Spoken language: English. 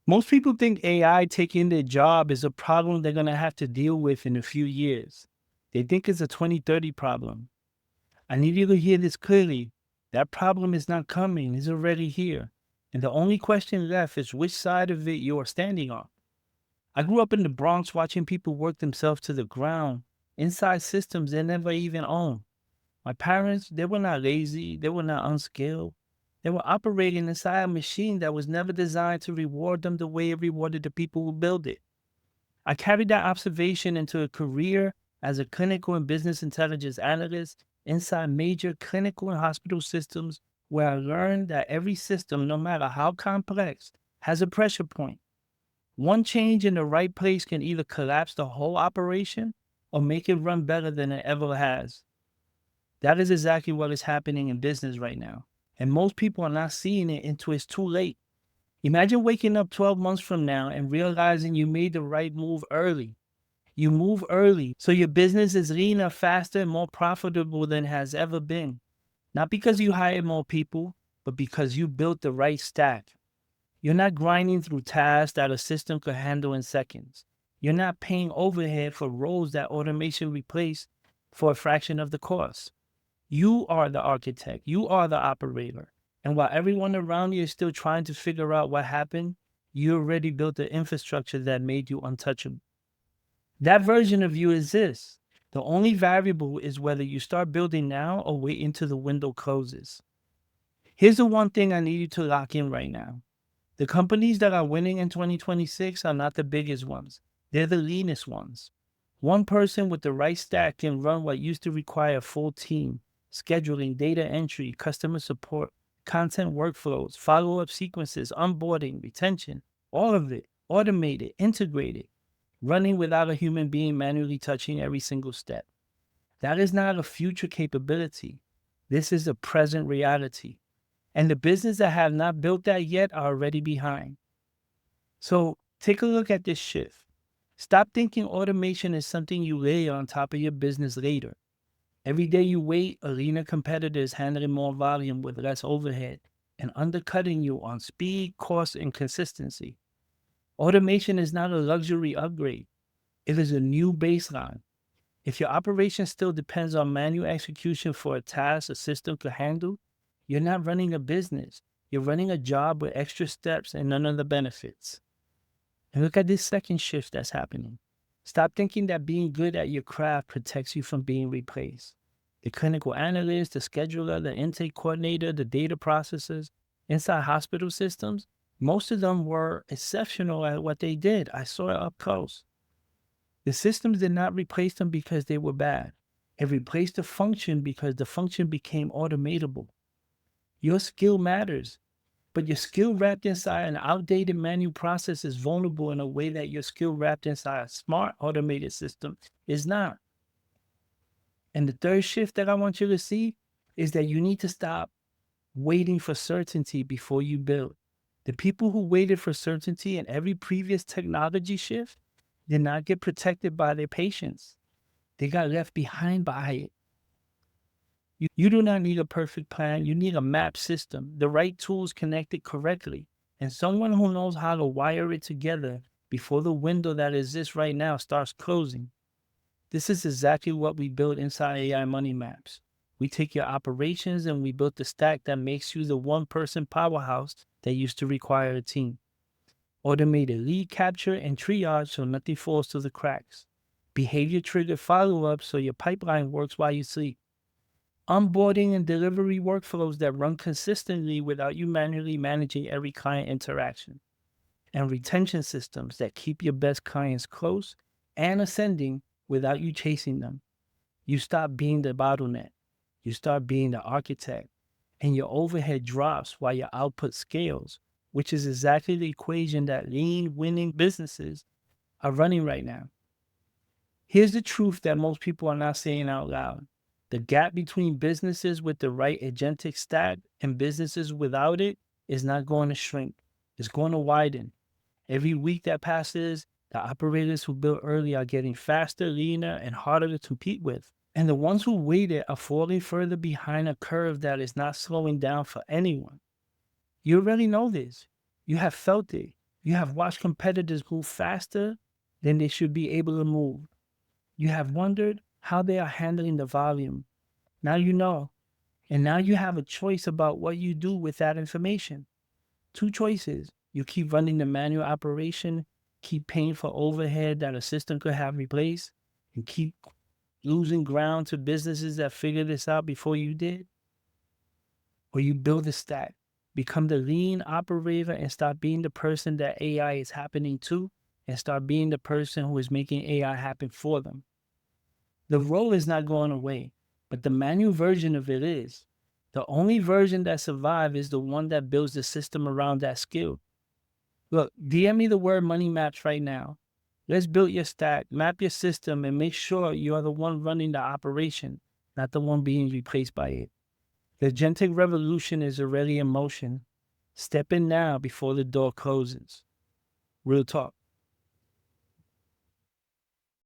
Most people think AI taking their job is a problem they're going to have to deal with in a few years. They think it's a 2030 problem. I need you to hear this clearly. That problem is not coming, it's already here. And the only question left is which side of it you are standing on. I grew up in the Bronx watching people work themselves to the ground inside systems they never even owned. My parents, they were not lazy, they were not unskilled. They were operating inside a machine that was never designed to reward them the way it rewarded the people who built it. I carried that observation into a career as a clinical and business intelligence analyst inside major clinical and hospital systems where I learned that every system, no matter how complex, has a pressure point. One change in the right place can either collapse the whole operation or make it run better than it ever has. That is exactly what is happening in business right now. And most people are not seeing it until it's too late. Imagine waking up 12 months from now and realizing you made the right move early. You move early, so your business is leaner, faster, and more profitable than it has ever been. Not because you hired more people, but because you built the right stack. You're not grinding through tasks that a system could handle in seconds. You're not paying overhead for roles that automation replaced for a fraction of the cost. You are the architect, you are the operator. And while everyone around you is still trying to figure out what happened, you already built the infrastructure that made you untouchable. That version of you exists. The only variable is whether you start building now or wait until the window closes. Here's the one thing I need you to lock in right now. The companies that are winning in 2026 are not the biggest ones. They're the leanest ones. One person with the right stack can run what used to require a full team: scheduling, data entry, customer support, content workflows, follow-up sequences, onboarding, retention, all of it, automated, integrated, running without a human being manually touching every single step. That is not a future capability. This is a present reality. And the businesses that have not built that yet are already behind. So take a look at this shift. Stop thinking automation is something you lay on top of your business later. Every day you wait, a leaner competitor is handling more volume with less overhead and undercutting you on speed, cost, and consistency. Automation is not a luxury upgrade. It is a new baseline. If your operation still depends on manual execution for a task a system could handle, you're not running a business. You're running a job with extra steps and none of the benefits. And look at this second shift that's happening. Stop thinking that being good at your craft protects you from being replaced. The clinical analyst, the scheduler, the intake coordinator, the data processors inside hospital systems, most of them were exceptional at what they did. I saw it up close. The systems did not replace them because they were bad. It replaced the function because the function became automatable. Your skill matters, but your skill wrapped inside an outdated manual process is vulnerable in a way that your skill wrapped inside a smart automated system is not. And the third shift that I want you to see is that you need to stop waiting for certainty before you build. The people who waited for certainty in every previous technology shift did not get protected by their patience. They got left behind by it. You do not need a perfect plan. You need a map system, the right tools connected correctly, and someone who knows how to wire it together before the window that exists right now starts closing. This is exactly what we build inside AI Money Maps. We take your operations and we built the stack that makes you the one-person powerhouse that used to require a team. Automated lead capture and triage so nothing falls through the cracks. Behavior triggered follow-up so your pipeline works while you sleep. Onboarding and delivery workflows that run consistently without you manually managing every client interaction. And retention systems that keep your best clients close and ascending without you chasing them. You stop being the bottleneck. You start being the architect. And your overhead drops while your output scales, which is exactly the equation that lean winning businesses are running right now. Here's the truth that most people are not saying out loud. The gap between businesses with the right agentic stack and businesses without it is not going to shrink. It's going to widen. Every week that passes, the operators who built early are getting faster, leaner, and harder to compete with. And the ones who waited are falling further behind a curve that is not slowing down for anyone. You already know this. You have felt it. You have watched competitors move faster than they should be able to move. You have wondered how they are handling the volume. Now you know. And now you have a choice about what you do with that information. Two choices. You keep running the manual operation, keep paying for overhead that a system could have replaced, and keep losing ground to businesses that figured this out before you did. Or you build a stack, become the lean operator and start being the person that AI is happening to, and start being the person who is making AI happen for them. The role is not going away, but the manual version of it is. The only version that survives is the one that builds the system around that skill. Look, DM me the word money maps right now. Let's build your stack, map your system, and make sure you are the one running the operation, not the one being replaced by it. The agentic revolution is already in motion. Step in now before the door closes. Real talk.